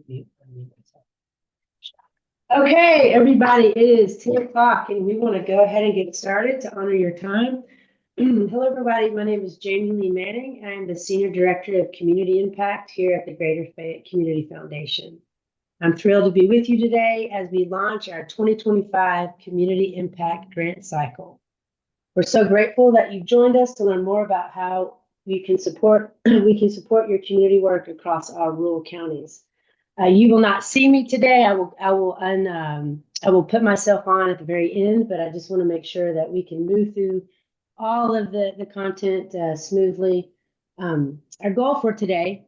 Unmute myself. Okay, everybody, it is 10 o'clock and we want to go ahead and get started to honor your time. Hello, everybody. My name is Jamie Lee Manning. I am the Senior Director of Community Impact here at the Greater Fayette Community Foundation. I'm thrilled to be with you today as we launch our 2025 Community Impact Grant Cycle. We're so grateful that you've joined us to learn more about how we can support your community work across our rural counties. You will not see me today. I will put myself on at the very end, but I just want to make sure that we can move through all of the content smoothly. Our goal for today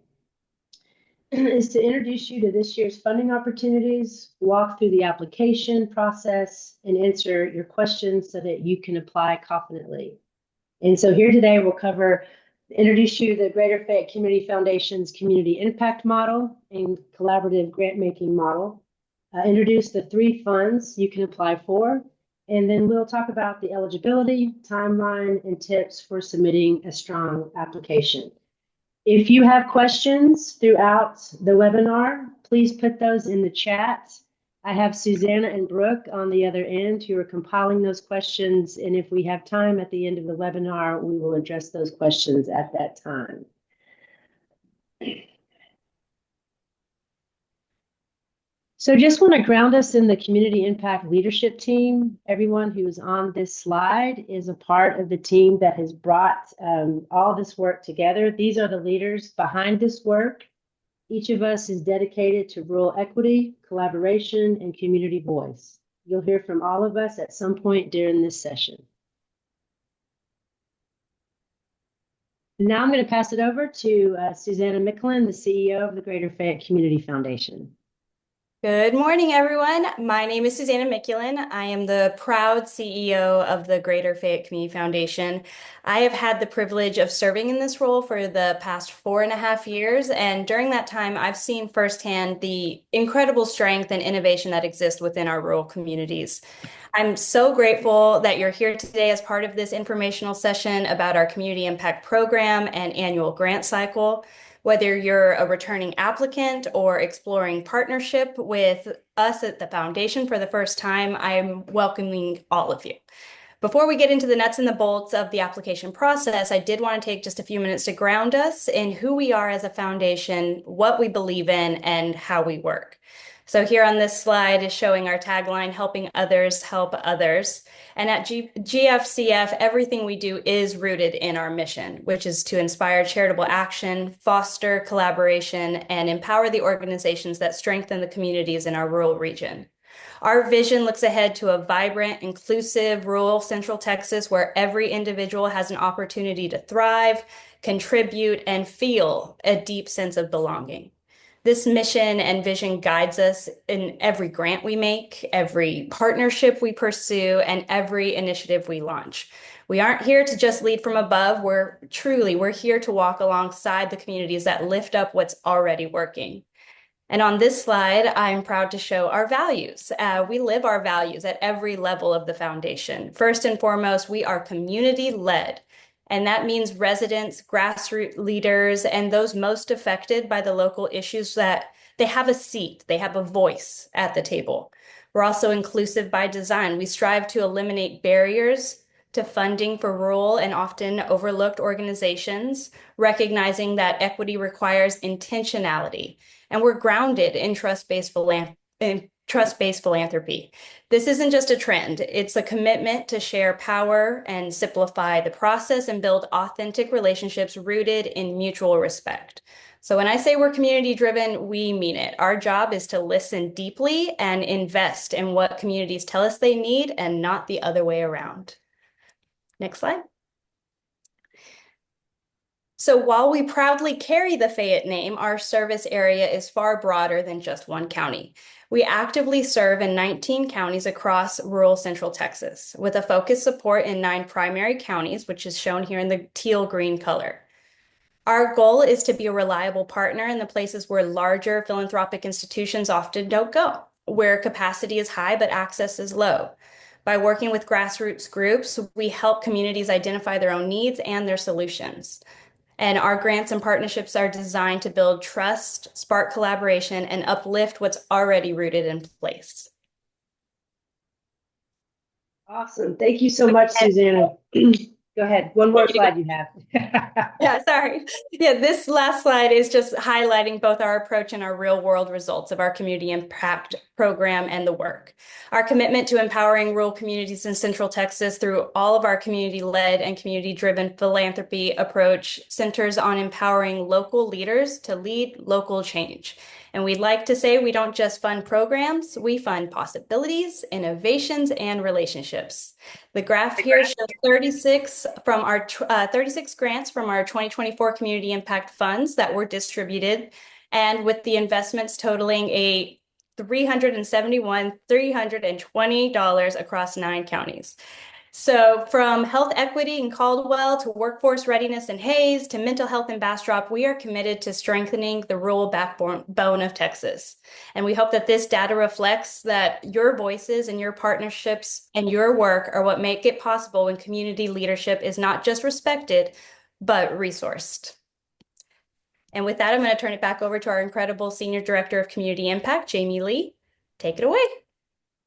is to introduce you to this year's funding opportunities, walk through the application process, and answer your questions so that you can apply confidently. And so here today we'll introduce you to the Greater Fayette Community Foundation's Community Impact Model and Collaborative Grant-Making Model, introduce the 3 funds you can apply for, and then we'll talk about the eligibility, timeline, and tips for submitting a strong application. If you have questions throughout the webinar, please put those in the chat. I have Susanna and Brooke on the other end who are compiling those questions, and if we have time at the end of the webinar, we will address those questions at that time. So just want to ground us in the Community Impact Leadership Team. Everyone who is on this slide is a part of the team that has brought all this work together. These are the leaders behind this work. Each of us is dedicated to rural equity, collaboration, and community voice. You'll hear from all of us at some point during this session. Now I'm going to pass it over to Susanna Micklin, the CEO of the Greater Fayette Community Foundation. Good morning, everyone. My name is Susanna Micklin. I am the proud CEO of the Greater Fayette Community Foundation. I have had the privilege of serving in this role for the past 4.5 years, and during that time, I've seen firsthand the incredible strength and innovation that exists within our rural communities. I'm so grateful that you're here today as part of this informational session about our Community Impact Program and annual grant cycle. Whether you're a returning applicant or exploring partnership with us at the foundation for the first time, I'm welcoming all of you. Before we get into the nuts and the bolts of the application process, I did want to take just a few minutes to ground us in who we are as a foundation, what we believe in, and how we work. So here on this slide is showing our tagline, helping others help others. And at GFCF, everything we do is rooted in our mission, which is to inspire charitable action, foster collaboration, and empower the organizations that strengthen the communities in our rural region. Our vision looks ahead to a vibrant, inclusive, rural Central Texas where every individual has an opportunity to thrive, contribute, and feel a deep sense of belonging. This mission and vision guides us in every grant we make, every partnership we pursue, and every initiative we launch. We aren't here to just lead from above. We're here to walk alongside the communities that lift up what's already working. And on this slide, I'm proud to show our values. We live our values at every level of the foundation. First and foremost, we are community-led. And that means residents, grassroots leaders, and those most affected by the local issues that they have a seat, they have a voice at the table. We're also inclusive by design. We strive to eliminate barriers to funding for rural and often overlooked organizations, recognizing that equity requires intentionality. And we're grounded in trust-based philanthropy. This isn't just a trend, it's a commitment to share power and simplify the process and build authentic relationships rooted in mutual respect. So when I say we're community-driven, we mean it. Our job is to listen deeply and invest in what communities tell us they need and not the other way around. Next slide. So while we proudly carry the Fayette name, our service area is far broader than just one county. We actively serve in 19 counties across rural Central Texas, with a focused support in 9 primary counties, which is shown here in the teal green color. Our goal is to be a reliable partner in the places where larger philanthropic institutions often don't go, where capacity is high but access is low. By working with grassroots groups, we help communities identify their own needs and their solutions. And our grants and partnerships are designed to build trust, spark collaboration, and uplift what's already rooted in place. Awesome. Thank you so much, Susanna. Go ahead. One more slide you have. Yeah, sorry. Yeah, this last slide is just highlighting both our approach and our real world results of our community impact program and the work. Our commitment to empowering rural communities in Central Texas through all of our community-led and community-driven philanthropy approach centers on empowering local leaders to lead local change. And we'd like to say we don't just fund programs, we fund possibilities, innovations, and relationships. The graph here shows 36 from our 36 grants from our 2024 Community Impact Funds that were distributed, and with the investments totaling a $320 across 9 counties. So from health equity in Caldwell to workforce readiness in Hays to mental health in Bastrop, we are committed to strengthening the rural backbone of Texas. And we hope that this data reflects that your voices and your partnerships and your work are what make it possible when community leadership is not just respected, but resourced. And with that, I'm going to turn it back over to our incredible Senior Director of Community Impact, Jamie Lee. Take it away.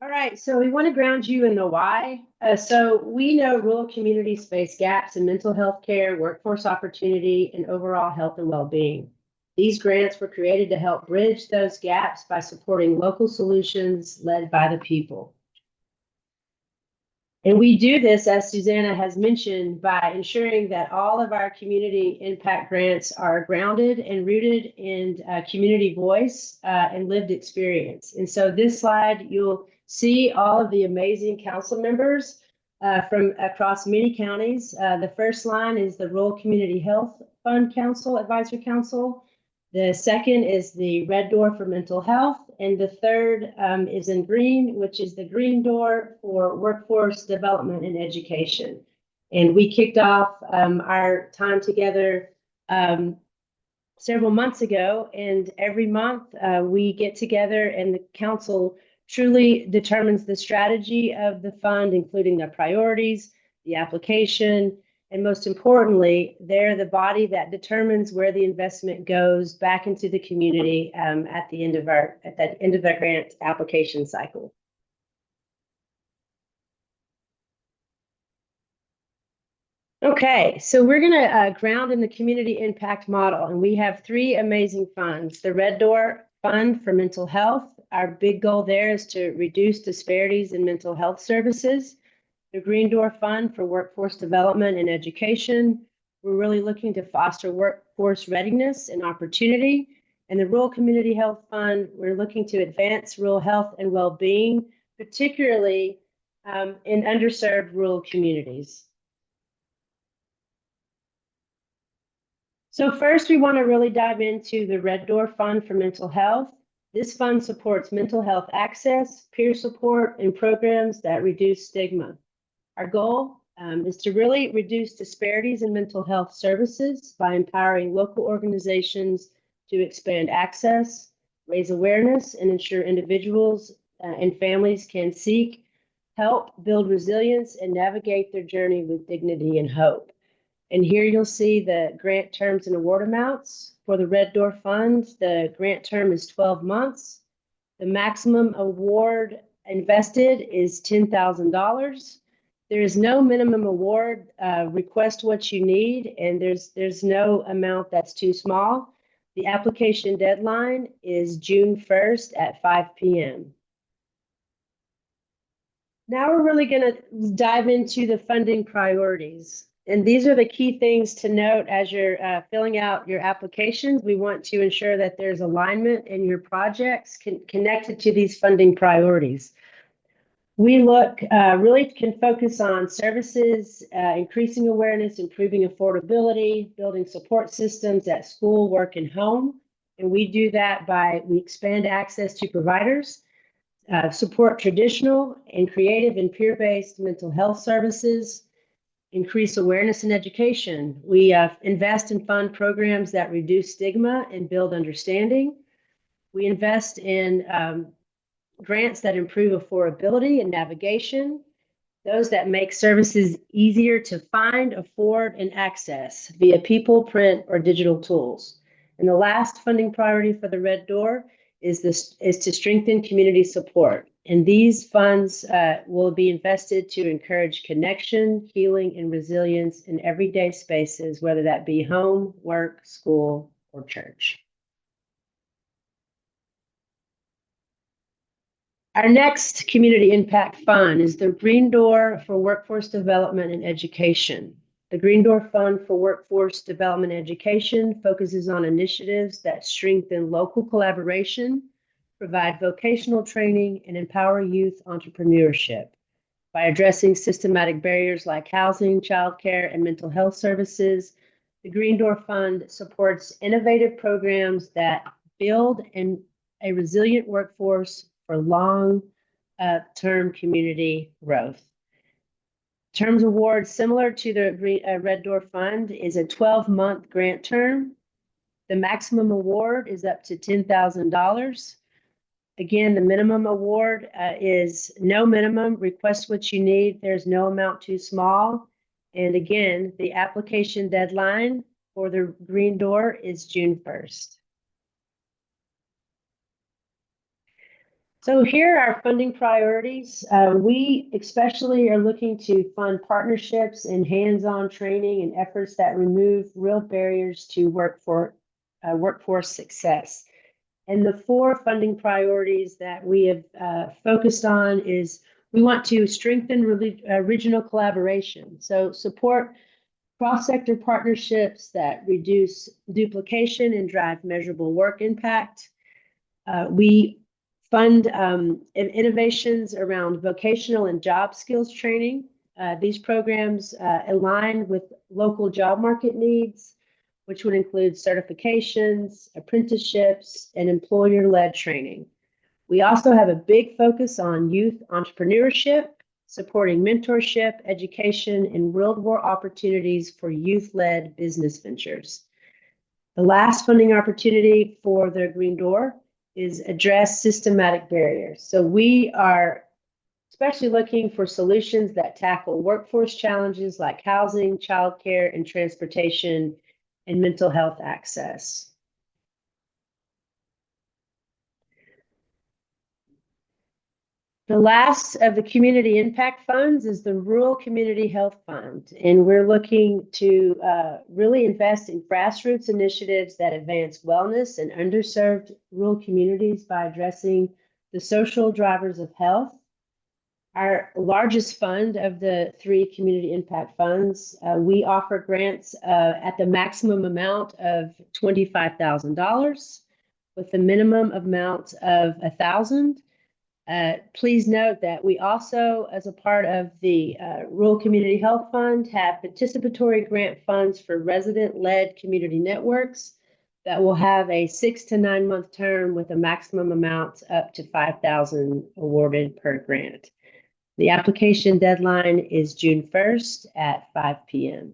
All right, so we want to ground you in the why. So we know rural communities face gaps in mental health care, workforce opportunity, and overall health and well-being. These grants were created to help bridge those gaps by supporting local solutions led by the people. And we do this, as Susanna has mentioned, by ensuring that all of our community impact grants are grounded and rooted in community voice and lived experience. And so this slide, you'll see all of the amazing council members from across many counties. The first line is the Rural Community Health Fund Council, Advisory Council. The second is the Red Door for Mental Health. And the third is in green, which is the Green Door for Workforce Development and Education. And we kicked off our time together several months ago. And every month we get together and the council truly determines the strategy of the fund, including the priorities, the application, and most importantly, they're the body that determines where the investment goes back into the community at the end of the grant application cycle. Okay, so we're going to ground in the community impact model, and we have 3 amazing funds. The Red Door Fund for Mental Health. Our big goal there is to reduce disparities in mental health services. The Green Door Fund for Workforce Development and Education. We're really looking to foster workforce readiness and opportunity. And the Rural Community Health Fund, we're looking to advance rural health and well-being, particularly in underserved rural communities. So first, we want to really dive into the Red Door Fund for Mental Health. This fund supports mental health access, peer support, and programs that reduce stigma. Our goal is to really reduce disparities in mental health services by empowering local organizations to expand access, raise awareness, and ensure individuals and families can seek help, build resilience, and navigate their journey with dignity and hope. And here you'll see the grant terms and award amounts. For the Red Door Fund, the grant term is 12 months. The maximum award invested is $10,000. There is no minimum award. Request what you need, and there's no amount that's too small. The application deadline is June 1st at 5 p.m. Now we're really going to dive into the funding priorities. And these are the key things to note as you're filling out your applications. We want to ensure that there's alignment in your projects connected to these funding priorities. We really can focus on services, increasing awareness, improving affordability, building support systems at school, work, and home. And we do that we expand access to providers, support traditional and creative and peer-based mental health services, increase awareness and education. We invest and fund programs that reduce stigma and build understanding. We invest in grants that improve affordability and navigation. those that make services easier to find, afford, and access via people, print, or digital tools. And the last funding priority for the Red Door is to strengthen community support. And these funds will be invested to encourage connection, healing, and resilience in everyday spaces, whether that be home, work, school, or church. Our next community impact fund is the Green Door for Workforce Development and Education. The Green Door Fund for Workforce Development and Education focuses on initiatives that strengthen local collaboration, provide vocational training, and empower youth entrepreneurship by addressing systematic barriers like housing, childcare, and mental health services. The Green Door Fund supports innovative programs that build a resilient workforce for long-term community growth. Terms award, similar to the Red Door Fund, is a 12-month grant term. The maximum award is up to $10,000. Again, the minimum award is no minimum. Request what you need. There's no amount too small. And again, the application deadline for the Green Door is June 1st. So here are our funding priorities. We especially are looking to fund partnerships and hands-on training and efforts that remove real barriers to workforce success. And the 4 funding priorities that we have focused on is we want to strengthen regional collaboration. So support cross-sector partnerships that reduce duplication and drive measurable work impact. We fund innovations around vocational and job skills training. These programs align with local job market needs, which would include certifications, apprenticeships, and employer-led training. We also have a big focus on youth entrepreneurship, supporting mentorship, education, and real-world opportunities for youth-led business ventures. The last funding opportunity for the Green Door is address systematic barriers. So we are especially looking for solutions that tackle workforce challenges like housing, childcare, and transportation, and mental health access. The last of the community impact funds is the Rural Community Health Fund, and we're looking to really invest in grassroots initiatives that advance wellness in underserved rural communities by addressing the social drivers of health. Our largest fund of the 3 community impact funds, we offer grants at the maximum amount of $25,000 with the minimum amount of $1,000. Please note that we also, as a part of the Rural Community Health Fund, have participatory grant funds for resident-led community networks that will have a 6 to 9 month term with a maximum amount up to $5,000 awarded per grant. The application deadline is June 1st at 5 p.m.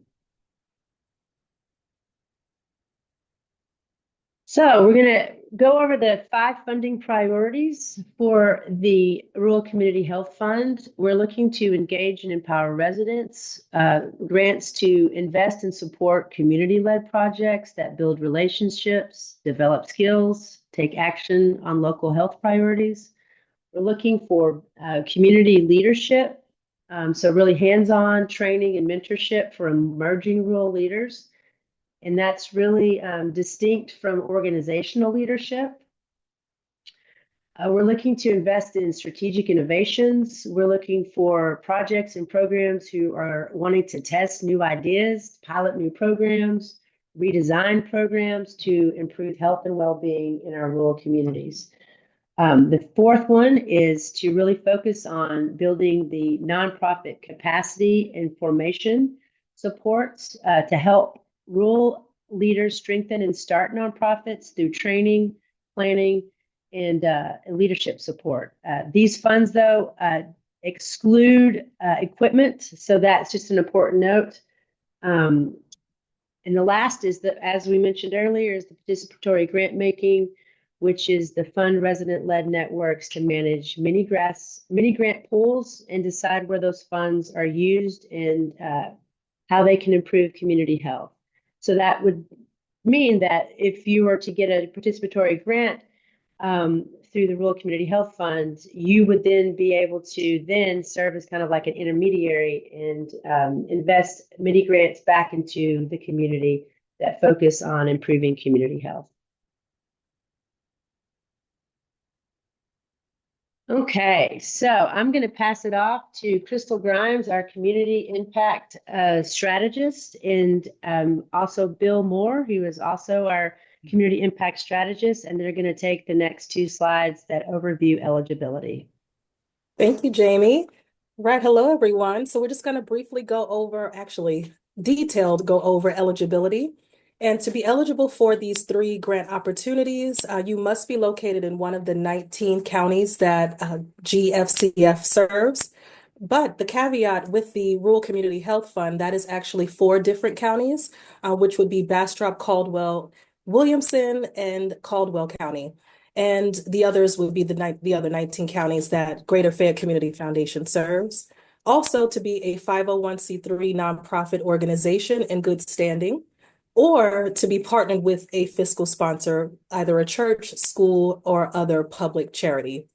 So we're going to go over the 5 funding priorities for the Rural Community Health Fund. We're looking to engage and empower residents, grants to invest and support community-led projects that build relationships, develop skills, take action on local health priorities. We're looking for community leadership, so really hands-on training and mentorship for emerging rural leaders. And that's really distinct from organizational leadership. We're looking to invest in strategic innovations. We're looking for projects and programs who are wanting to test new ideas, pilot new programs, redesign programs to improve health and well-being in our rural communities. The 4th one is to really focus on building the nonprofit capacity and formation supports to help rural leaders strengthen and start nonprofits through training, planning, and leadership support. These funds, though, exclude equipment, so that's just an important note. And the last is that, as we mentioned earlier, is the participatory grant making. which is the fund resident-led networks to manage mini grant pools and decide where those funds are used and how they can improve community health. So that would mean that if you were to get a participatory grant through the Rural Community Health Fund, you would then be able to then serve as kind of like an intermediary and invest mini grants back into the community that focus on improving community health. Okay, so I'm going to pass it off to Crystal Grimes, our community impact strategist, and also Bill Moore, who is also our community impact strategist, and they're going to take the next two slides that overview eligibility. Thank you, Jamie. Right. Hello, everyone. So we're just going to briefly go over, actually detailed go over eligibility. And to be eligible for these three grant opportunities, you must be located in one of the 19 counties that GFCF serves. But the caveat with the Rural Community Health Fund, that is actually 4 different counties, which would be Bastrop, Caldwell, Williamson, and Caldwell County. And the others would be the other 19 counties that Greater Fayette Community Foundation serves. Also, to be a 501c3 nonprofit organization in good standing, or to be partnered with a fiscal sponsor, either a church, school, or other public charity.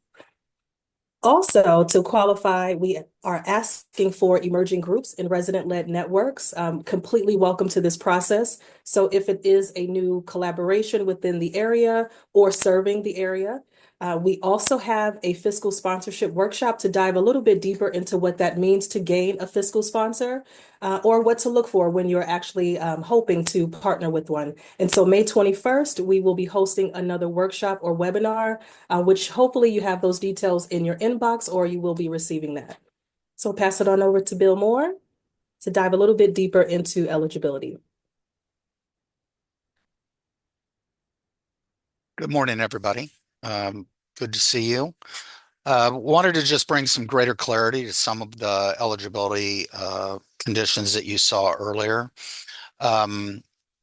Also, to qualify, we are asking for emerging groups and resident-led networks. Completely welcome to this process. So if it is a new collaboration within the area or serving the area, we also have a fiscal sponsorship workshop to dive a little bit deeper into what that means to gain a fiscal sponsor, or what to look for when you're actually hoping to partner with one. And so May 21st, we will be hosting another workshop or webinar, which hopefully you have those details in your inbox or you will be receiving that. So I'll pass it on over to Bill Moore to dive a little bit deeper into eligibility. Good morning, everybody. Good to see you. Wanted to just bring some greater clarity to some of the eligibility conditions that you saw earlier.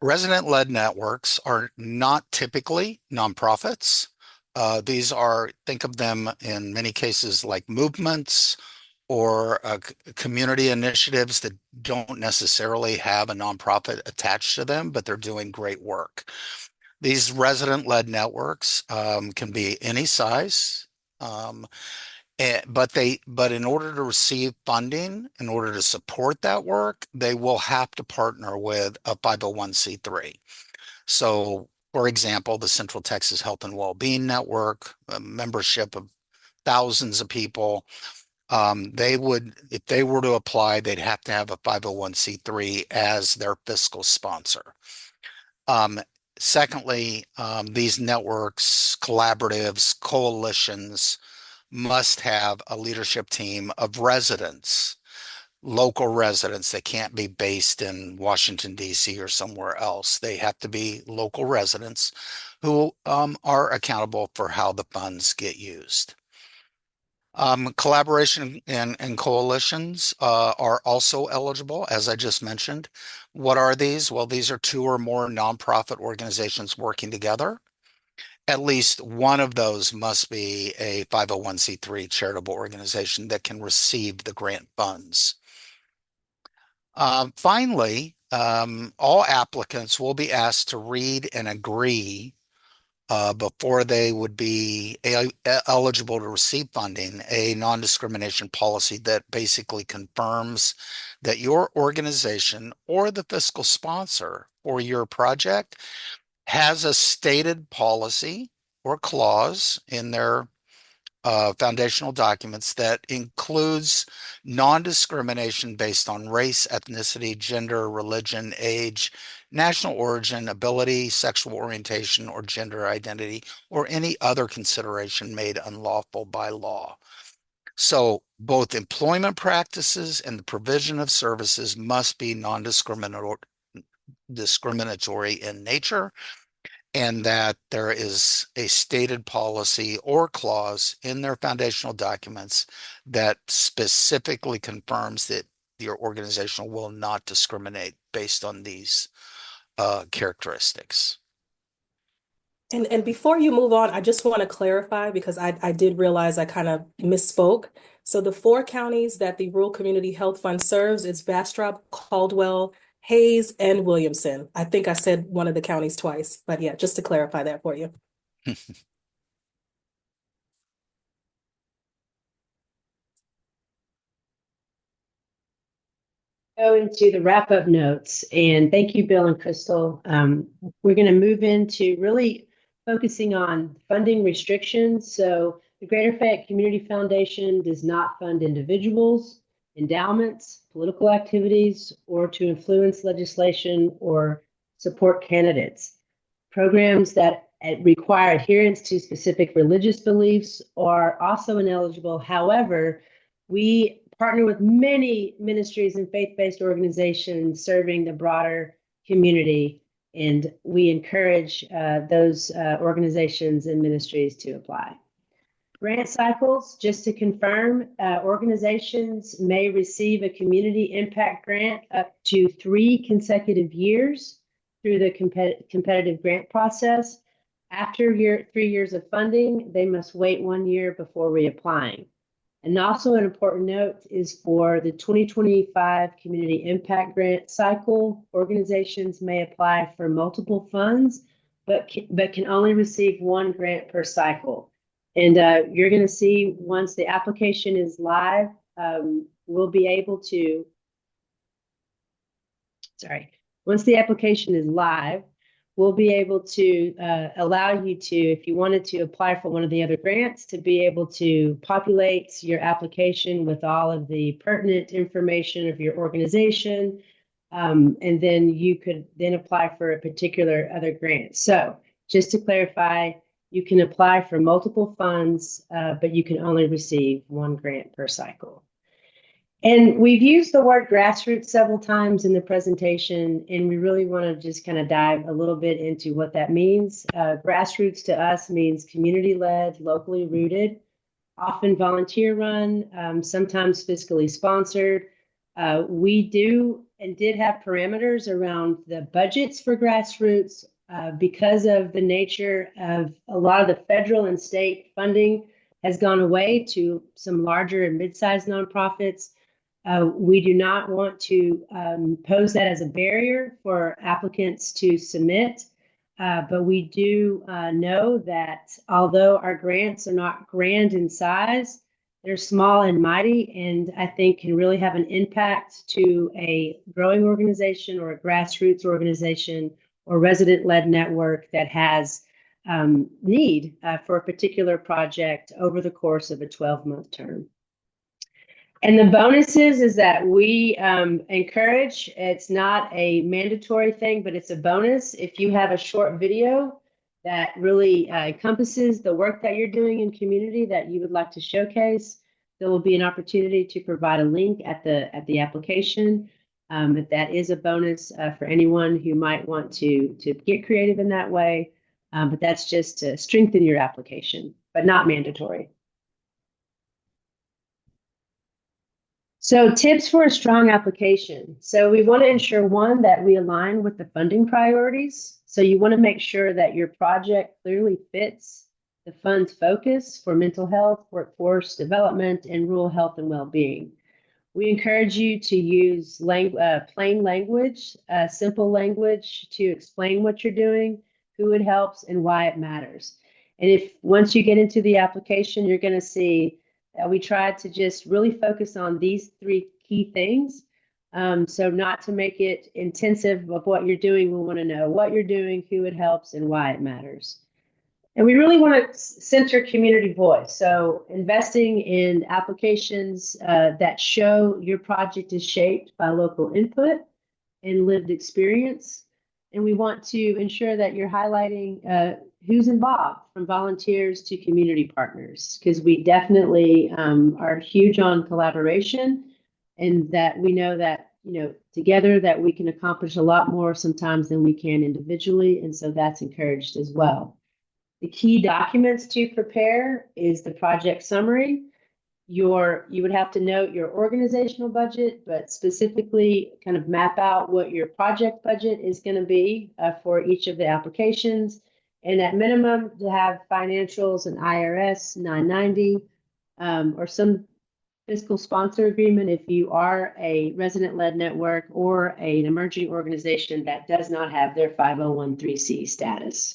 Resident-led networks are not typically nonprofits. These are, think of them in many cases like movements or community initiatives that don't necessarily have a nonprofit attached to them, but they're doing great work. These resident-led networks can be any size, but in order to receive funding, in order to support that work, they will have to partner with a 501c3. So, for example, the Central Texas Health and Wellbeing Network, a membership of thousands of people, if they were to apply, they'd have to have a 501c3 as their fiscal sponsor. Secondly, these networks, collaboratives, coalitions must have a leadership team of residents, local residents. They can't be based in Washington, D.C. or somewhere else. They have to be local residents who are accountable for how the funds get used. Collaboration and coalitions are also eligible, as I just mentioned. What are these? Well, these are 2 or more nonprofit organizations working together. At least one of those must be a 501c3 charitable organization that can receive the grant funds. Finally, all applicants will be asked to read and agree before they would be eligible to receive funding, a non-discrimination policy that basically confirms that your organization or the fiscal sponsor for your project has a stated policy or clause in their foundational documents that includes non-discrimination based on race, ethnicity, gender, religion, age, national origin, ability, sexual orientation, or gender identity, or any other consideration made unlawful by law. So both employment practices and the provision of services must be non-discriminatory in nature, and that there is a stated policy or clause in their foundational documents that specifically confirms that your organization will not discriminate based on these characteristics. And before you move on, I just want to clarify because I did realize I kind of misspoke. So the four counties that the Rural Community Health Fund serves is Bastrop, Caldwell, Hayes, and Williamson. I think I said one of the counties twice, but yeah, just to clarify that for you. Go into the wrap-up notes, and thank you, Bill and Crystal. We're going to move into really focusing on funding restrictions. So the Greater Fayette Community Foundation does not fund individuals, endowments, political activities, or to influence legislation or support candidates. Programs that require adherence to specific religious beliefs are also ineligible. However, we partner with many ministries and faith-based organizations serving the broader community, and we encourage those organizations and ministries to apply. Grant cycles, just to confirm, organizations may receive a community impact grant up to 3 consecutive years through the competitive grant process. After 3 years of funding, they must wait 1 year before reapplying. And also an important note is for the 2025 Community Impact Grant cycle, organizations may apply for multiple funds, but can only receive 1 grant per cycle. And you're going to see once the application is live, we'll be able to, once the application is live, we'll be able to allow you to, if you wanted to apply for one of the other grants, to be able to populate your application with all of the pertinent information of your organization. And then you could then apply for a particular other grant. So just to clarify, you can apply for multiple funds, but you can only receive 1 grant per cycle. And we've used the word grassroots several times in the presentation, and we really want to just kind of dive a little bit into what that means. Grassroots to us means community-led, locally rooted, often volunteer-run, sometimes fiscally sponsored. We do and did have parameters around the budgets for grassroots because of the nature of a lot of the federal and state funding has gone away to some larger and mid-sized nonprofits. We do not want to pose that as a barrier for applicants to submit, but we do know that although our grants are not grand in size, they're small and mighty, and I think can really have an impact to a growing organization or a grassroots organization or resident-led network that has need for a particular project over the course of a 12-month term. And the bonuses is that we encourage, it's not a mandatory thing, but it's a bonus. If you have a short video that really encompasses the work that you're doing in community that you would like to showcase, there will be an opportunity to provide a link at the application. But that is a bonus for anyone who might want to get creative in that way. But that's just to strengthen your application, but not mandatory. So tips for a strong application. So we want to ensure, one, that we align with the funding priorities. So you want to make sure that your project clearly fits the fund's focus for mental health, workforce development, and rural health and well-being. We encourage you to use plain language, simple language to explain what you're doing, who it helps, and why it matters. And if once you get into the application, you're going to see we tried to just really focus on these 3 key things. So not to make it intensive of what you're doing, we want to know what you're doing, who it helps, and why it matters. And we really want to center community voice. So investing in applications that show your project is shaped by local input and lived experience. And we want to ensure that you're highlighting who's involved, from volunteers to community partners, because we definitely are huge on collaboration, and that we know that, together that we can accomplish a lot more sometimes than we can individually. And so that's encouraged as well. The key documents to prepare is the project summary. You would have to note your organizational budget, but specifically kind of map out what your project budget is going to be for each of the applications. And at minimum, to have financials and IRS 990 or some fiscal sponsor agreement if you are a resident-led network or an emerging organization that does not have their 501(c) status.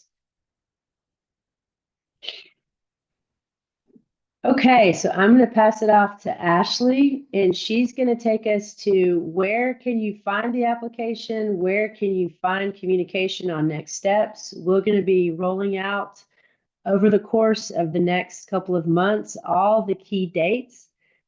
Okay, so I'm going to pass it off to Ashley, and she's going to take us to where can you find the application, where can you find communication on next steps. We're going to be rolling out over the course of the next couple of months all the key dates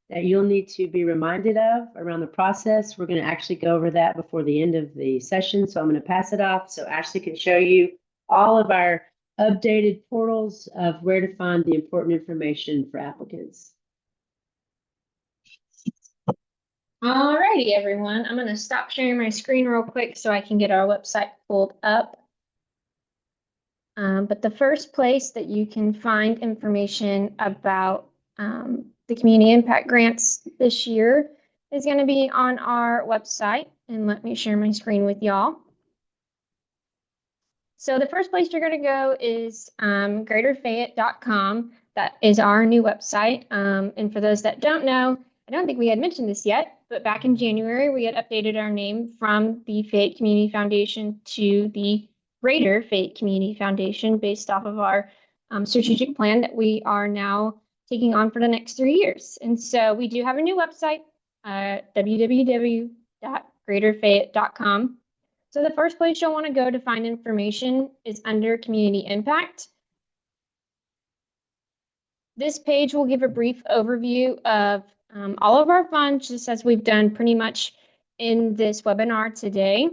that you'll need to be reminded of around the process. We're going to actually go over that before the end of the session, so I'm going to pass it off so Ashley can show you all of our updated portals of where to find the important information for applicants. Alrighty, everyone. I'm going to stop sharing my screen real quick so I can get our website pulled up. But the first place that you can find information about the community impact grants this year is going to be on our website. And let me share my screen with y'all. So the first place you're going to go is greaterfayette.com. That is our new website. And for those that don't know, I don't think we had mentioned this yet, but back in January, we had updated our name from the Fayette Community Foundation to the Greater Fayette Community Foundation based off of our strategic plan that we are now taking on for the next 3 years. And so we do have a new website, www.greaterfayette.com. So the first place you'll want to go to find information is under Community Impact. This page will give a brief overview of all of our funds, just as we've done pretty much in this webinar today.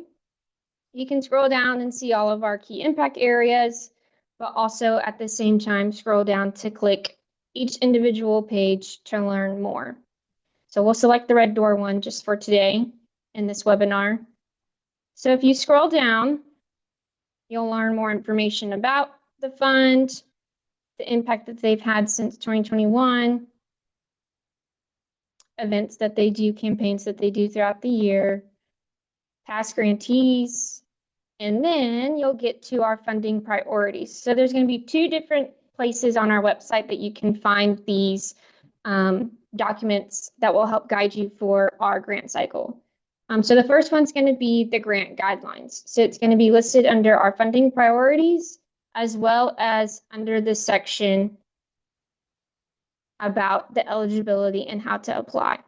You can scroll down and see all of our key impact areas, but also at the same time scroll down to click each individual page to learn more. So we'll select the Red Door one just for today in this webinar. So if you scroll down, you'll learn more information about the fund, the impact that they've had since 2021, events that they do, campaigns that they do throughout the year, past grantees, and then you'll get to our funding priorities. So there's going to be 2 different places on our website that you can find these documents that will help guide you for our grant cycle. So the first one's going to be the grant guidelines. So it's going to be listed under our funding priorities, as well as under this section about the eligibility and how to apply.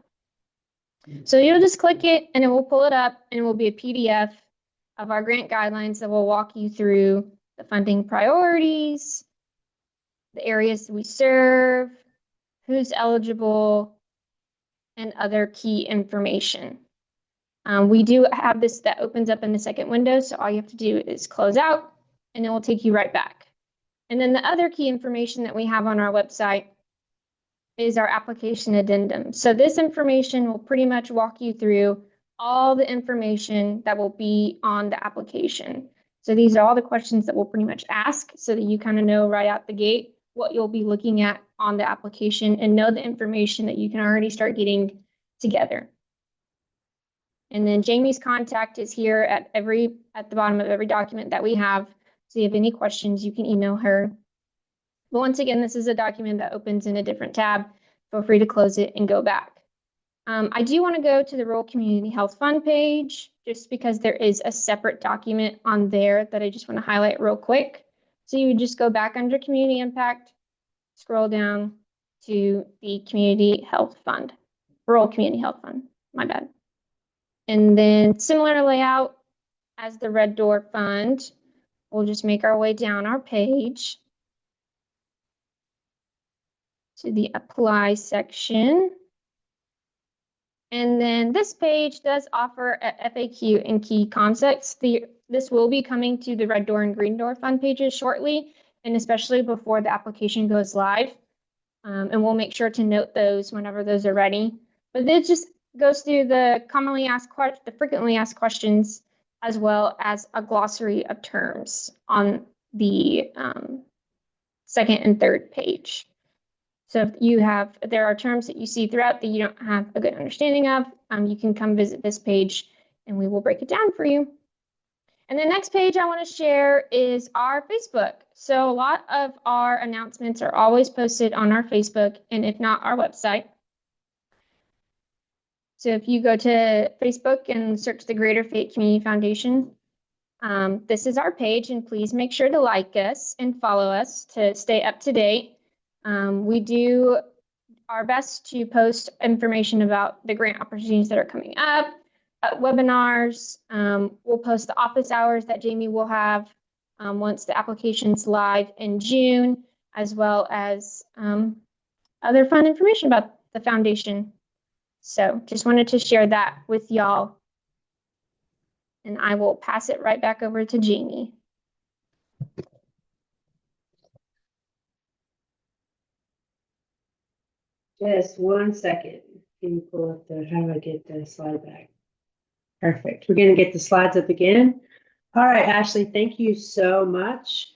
So you'll just click it and it will pull it up and it will be a PDF of our grant guidelines that will walk you through the funding priorities, the areas we serve, who's eligible, and other key information. We do have this that opens up in the second window, so all you have to do is close out and it will take you right back. And then the other key information that we have on our website is our application addendum. So this information will pretty much walk you through all the information that will be on the application. So these are all the questions that we'll pretty much ask so that you kind of know right out the gate what you'll be looking at on the application and know the information that you can already start getting together. And then Jamie's contact is here at the bottom of every document that we have. So if you have any questions, you can email her. But once again, this is a document that opens in a different tab. Feel free to close it and go back. I do want to go to the Rural Community Health Fund page, just because there is a separate document on there that I just want to highlight real quick. So you would just go back under Community Impact, scroll down to the Community Health Fund, Rural Community Health Fund, my bad. And then similar layout as the Red Door Fund, we'll just make our way down our page to the Apply section. And then this page does offer a FAQ and key concepts. This will be coming to the Red Door and Green Door Fund pages shortly, and especially before the application goes live. And we'll make sure to note those whenever those are ready. But this just goes through the frequently asked questions, as well as a glossary of terms on the second and third page. So if there are terms that you see throughout that you don't have a good understanding of, you can come visit this page and we will break it down for you. And the next page I want to share is our Facebook. So a lot of our announcements are always posted on our Facebook, and if not, our website. So if you go to Facebook and search the Greater Fayette Community Foundation, this is our page, and please make sure to like us and follow us to stay up to date. We do our best to post information about the grant opportunities that are coming up, webinars. We'll post the office hours that Jamie will have once the application's live in June, as well as other fun information about the foundation. So just wanted to share that with y'all. And I will pass it right back over to Jamie. Just 1 second. Can you pull up the, how do I get the slide back? Perfect. We're going to get the slides up again. All right, Ashley, thank you so much.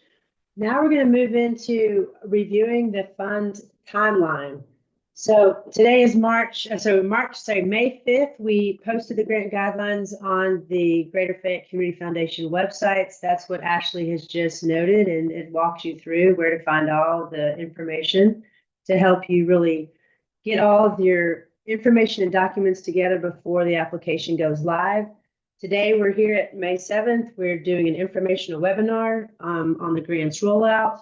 Now we're going to move into reviewing the fund timeline. So today is May 5th, we posted the grant guidelines on the Greater Fayette Community Foundation websites. That's what Ashley has just noted, and it walks you through where to find all the information to help you really get all of your information and documents together before the application goes live. Today, we're here at May 7th. We're doing an informational webinar on the grants rollout.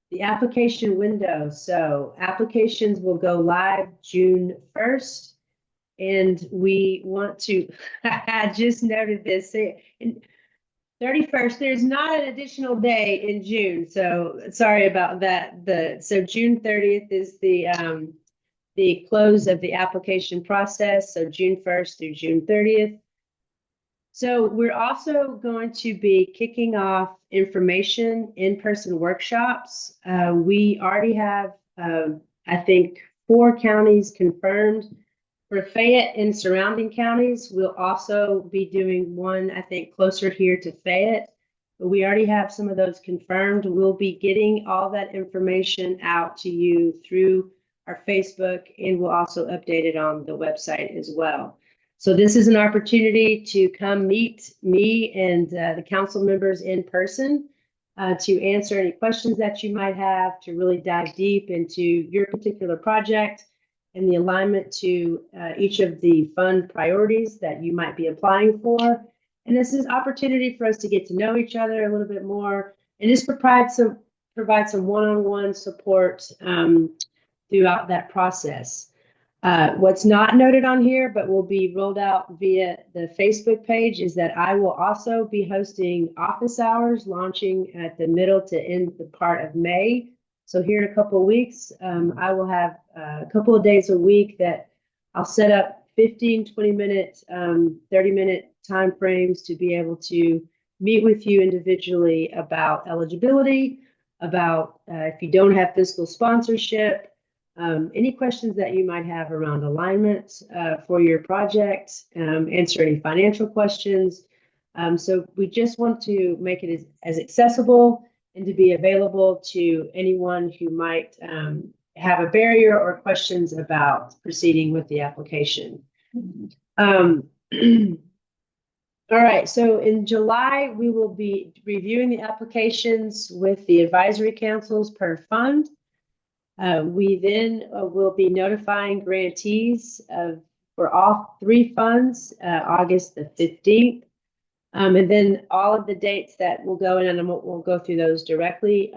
The application window. So applications will go live June 1st. And we want to, I just noted this, 31st, there's not an additional day in June. So sorry about that. So June 30th is the close of the application process. So June 1st through June 30th. So we're also going to be kicking off information in-person workshops. We already have, I think, 4 counties confirmed. For Fayette and surrounding counties, we'll also be doing one, I think, closer here to Fayette. But we already have some of those confirmed. We'll be getting all that information out to you through our Facebook, and we'll also update it on the website as well. So this is an opportunity to come meet me and the council members in person to answer any questions that you might have, to really dive deep into your particular project and the alignment to each of the fund priorities that you might be applying for. And this is an opportunity for us to get to know each other a little bit more and just provide some one-on-one support throughout that process. What's not noted on here, but will be rolled out via the Facebook page, is that I will also be hosting office hours launching at the middle to end the part of May. So here in a couple of weeks, I will have a couple of days a week that I'll set up 15, 20-minute, 30-minute time frames to be able to meet with you individually about eligibility, about if you don't have fiscal sponsorship, any questions that you might have around alignment for your project, answer any financial questions. So we just want to make it as accessible and to be available to anyone who might have a barrier or questions about proceeding with the application. All right, so in July, we will be reviewing the applications with the advisory councils per fund. We then will be notifying grantees for all 3 funds, August the 15th. And then all of the dates that will go in, and we'll go through those directly.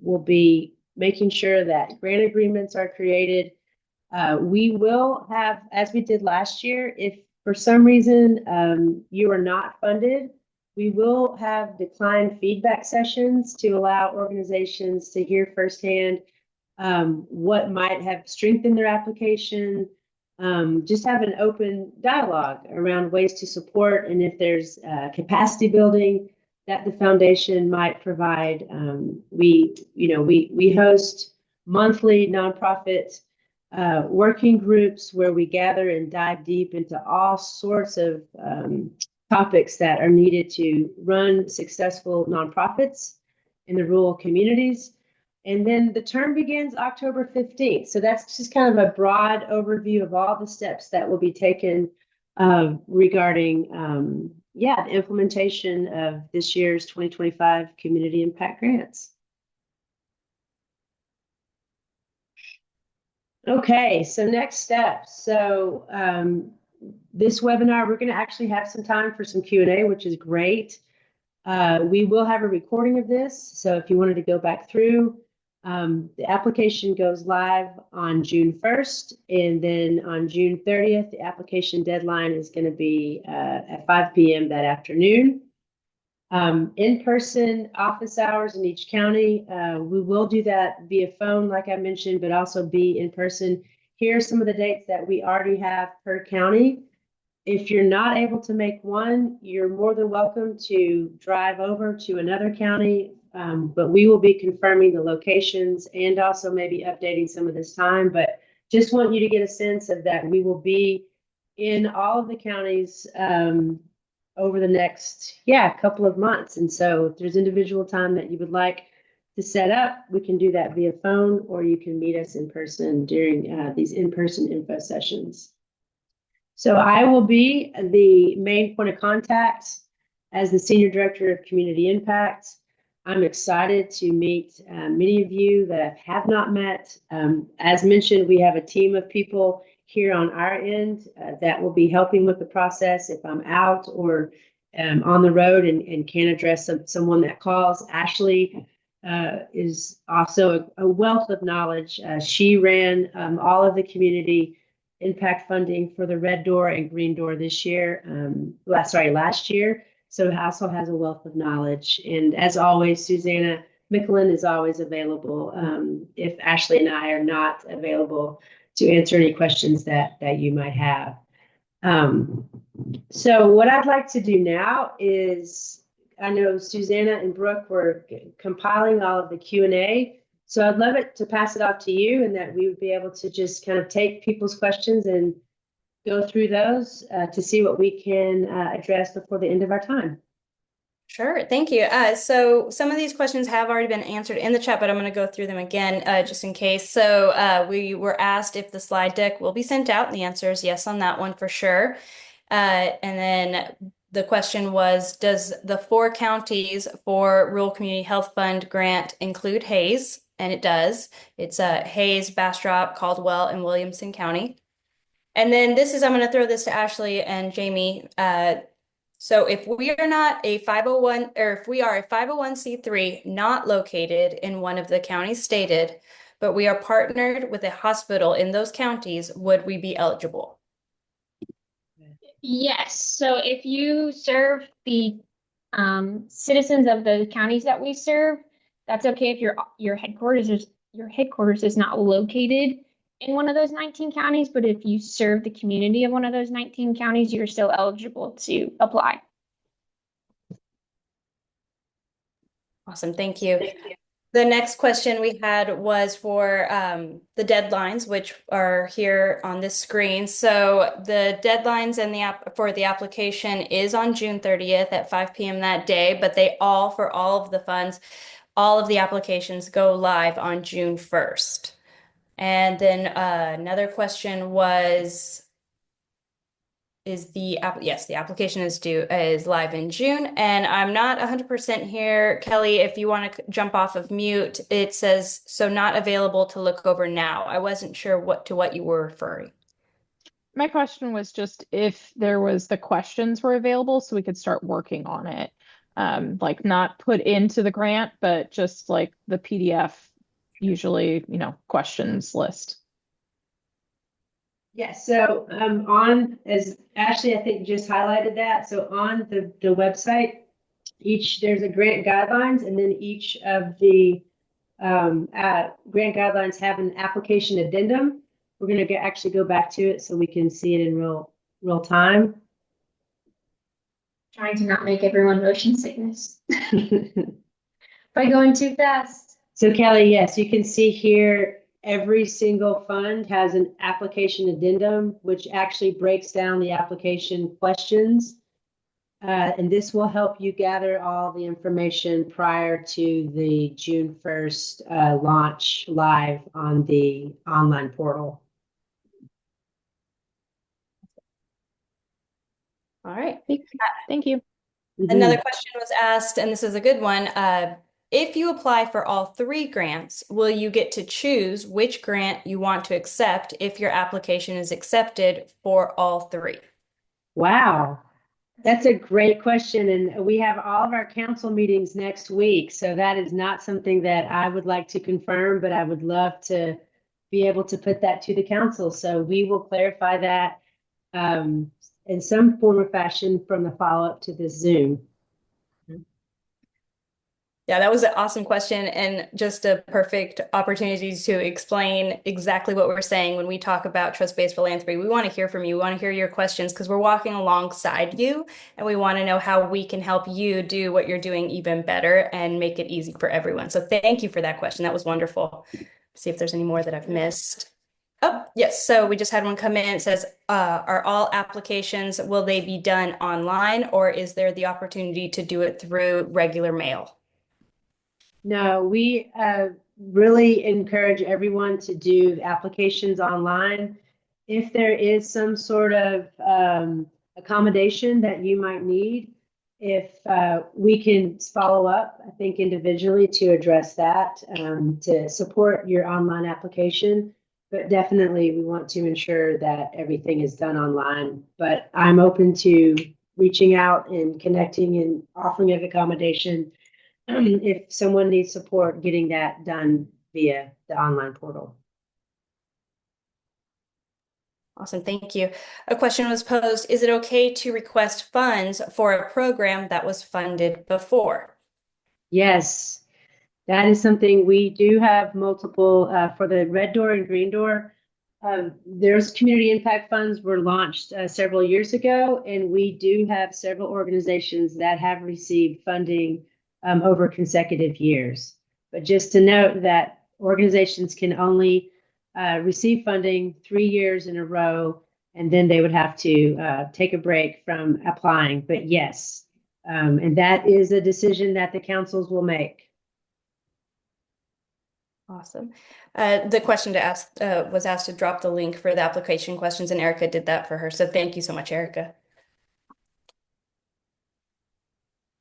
We'll be making sure that grant agreements are created. We will have, as we did last year, if for some reason you are not funded, we will have decline feedback sessions to allow organizations to hear firsthand what might have strengthened their application. Just have an open dialogue around ways to support, and if there's capacity building that the foundation might provide. We host monthly nonprofit working groups where we gather and dive deep into all sorts of topics that are needed to run successful nonprofits in the rural communities. And then the term begins October 15th. So that's just kind of a broad overview of all the steps that will be taken regarding, the implementation of this year's 2025 Community Impact Grants. Okay, so next steps. So this webinar, we're going to actually have some time for some Q&A, which is great. We will have a recording of this, so if you wanted to go back through, the application goes live on June 1st, and then on June 30th, the application deadline is going to be at 5 p.m. that afternoon. In-person office hours in each county, we will do that via phone, like I mentioned, but also be in person. Here are some of the dates that we already have per county. If you're not able to make one, you're more than welcome to drive over to another county, but we will be confirming the locations and also maybe updating some of this time. But just want you to get a sense of that we will be in all of the counties over the next, couple of months. And so if there's individual time that you would like to set up, we can do that via phone, or you can meet us in person during these in-person info sessions. So I will be the main point of contact as the Senior Director of Community Impact. I'm excited to meet many of you that I have not met. As mentioned, we have a team of people here on our end that will be helping with the process if I'm out or on the road and can't address someone that calls. Ashley is also a wealth of knowledge. She ran all of the community impact funding for the Red Door and Green Door this year, last year. So also has a wealth of knowledge. And as always, Susanna Mickelin is always available if Ashley and I are not available to answer any questions that you might have. So what I'd like to do now is, I know Susanna and Brooke were compiling all of the Q&A. So I'd love it to pass it off to you, and that we would be able to just kind of take people's questions and go through those to see what we can address before the end of our time. Sure, thank you. So some of these questions have already been answered in the chat, but I'm going to go through them again just in case. So we were asked if the slide deck will be sent out, and the answer is yes on that one for sure. And then the question was, does the 4 counties for Rural Community Health Fund grant include Hays? And it does. It's Hays, Bastrop, Caldwell, and Williamson County. And then I'm going to throw this to Ashley and Jamie. So if we are not a 501, or if we are a 501c3 not located in one of the counties stated, but we are partnered with a hospital in those counties, would we be eligible? Yes. So if you serve the citizens of the counties that we serve, that's okay if your headquarters is not located in one of those 19 counties, but if you serve the community of one of those 19 counties, you're still eligible to apply. Awesome, thank you. The next question we had was for the deadlines, which are here on this screen. So the deadlines and for the application is on June 30th at 5 p.m. that day, but for all of the funds, all of the applications go live on June 1st. And then another question was, the application is live in June, and I'm not 100% here. Kelly, if you want to jump off of mute, it says, so not available to look over now. I wasn't sure what you were referring. My question was just if the questions were available so we could start working on it. Like not put into the grant, but just like the PDF, usually, questions list. Yes, so as Ashley, I think, just highlighted that. So on the website, there's a grant guidelines, and then each of the grant guidelines have an application addendum. We're going to actually go back to it so we can see it in real time. Trying to not make everyone motion sickness by going too fast. So Kelly, yes, you can see here, every single fund has an application addendum, which actually breaks down the application questions. And this will help you gather all the information prior to the June 1st launch live on the online portal. All right. Thank you. Another question was asked, and this is a good one. If you apply for all three grants, will you get to choose which grant you want to accept if your application is accepted for all three? Wow, that's a great question. And we have all of our council meetings next week. So that is not something that I would like to confirm, but I would love to be able to put that to the council. So we will clarify that in some form or fashion from the follow-up to this Zoom. Yeah, that was an awesome question and just a perfect opportunity to explain exactly what we're saying when we talk about trust-based philanthropy. We want to hear from you. We want to hear your questions because we're walking alongside you and we want to know how we can help you do what you're doing even better and make it easy for everyone. So thank you for that question. That was wonderful. See if there's any more that I've missed. Oh, yes. So we just had one come in. It says, are all applications, will they be done online or is there the opportunity to do it through regular mail? No, we really encourage everyone to do applications online. If there is some sort of accommodation that you might need, if we can follow up, I think individually to address that, to support your online application. But definitely we want to ensure that everything is done online. But I'm open to reaching out and connecting and offering of accommodation if someone needs support getting that done via the online portal. Awesome, thank you. A question was posed, is it okay to request funds for a program that was funded before? Yes, that is something we do have multiple for the Red Door and Green Door. There's community impact funds were launched several years ago, and we do have several organizations that have received funding over consecutive years. But just to note that organizations can only receive funding 3 years in a row, and then they would have to take a break from applying. But yes, and that is a decision that the councils will make. Awesome. The question to ask was asked to drop the link for the application questions, and Erica did that for her. So thank you so much, Erica.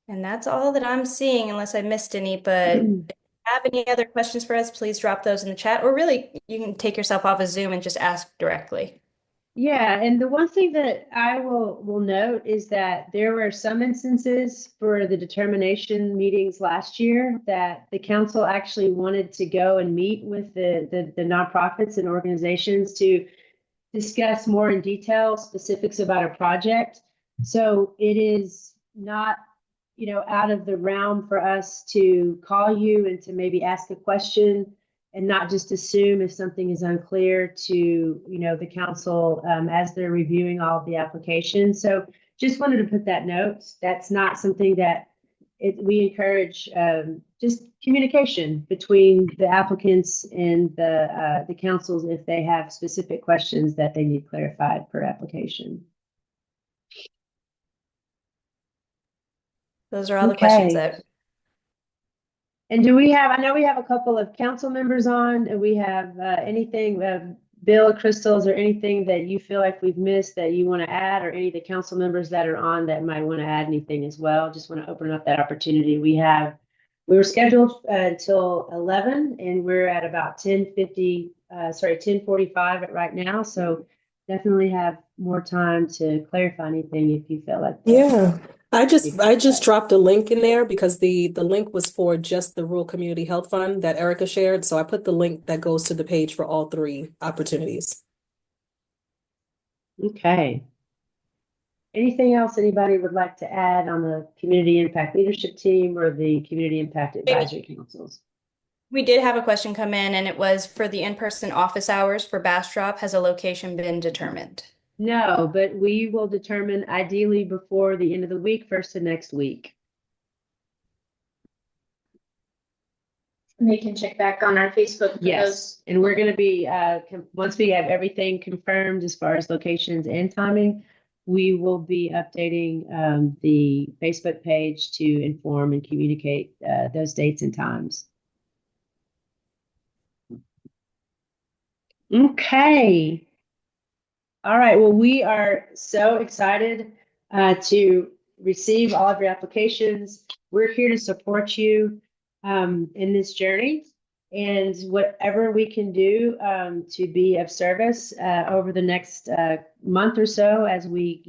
And that's all that I'm seeing, unless I missed any. But if you have any other questions for us, please drop those in the chat, or really, you can take yourself off of Zoom and just ask directly. Yeah, and the one thing that I will note is that there were some instances for the determination meetings last year that the council actually wanted to go and meet with the nonprofits and organizations to discuss more in detail specifics about a project. So it is not, out of the realm for us to call you and to maybe ask a question and not just assume if something is unclear to, the council as they're reviewing all of the applications. So just wanted to put that note. That's not something that we encourage, just communication between the applicants and the councils if they have specific questions that they need clarified per application. Those are all the questions Okay. that. And I know we have a couple of council members on, and we have anything, Bill, Crystal, is there anything that you feel like we've missed that you want to add, or any of the council members that are on that might want to add anything as well? Just want to open up that opportunity. We were scheduled until 11, and we're at about 10:45 right now. So definitely have more time to clarify anything if you feel like. Yeah. I just dropped a link in there because the link was for just the Rural Community Health Fund that Erica shared. So I put the link that goes to the page for all three opportunities. Okay. Anything else anybody would like to add on the Community Impact Leadership Team or the Community Impact Advisory Councils? We did have a question come in, and it was for the in-person office hours for Bastrop. Has a location been determined? No, but we will determine ideally before the end of the week, first of next week. They can check back on our Facebook for those. Yes, and we're going to be, once we have everything confirmed as far as locations and timing, we will be updating the Facebook page to inform and communicate those dates and times. Okay. All right. Well, we are so excited to receive all of your applications. We're here to support you in this journey. And whatever we can do to be of service over the next month or so as we,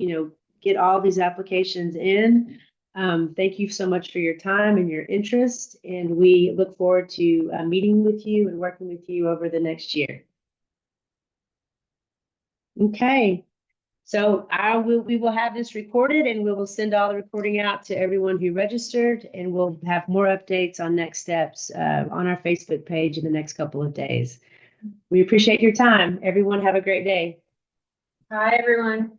get all these applications in. Thank you so much for your time and your interest. And we look forward to meeting with you and working with you over the next year. Okay. So we will have this recorded and we will send all the recording out to everyone who registered, and we'll have more updates on next steps on our Facebook page in the next couple of days. We appreciate your time. Everyone have a great day. Bye, everyone.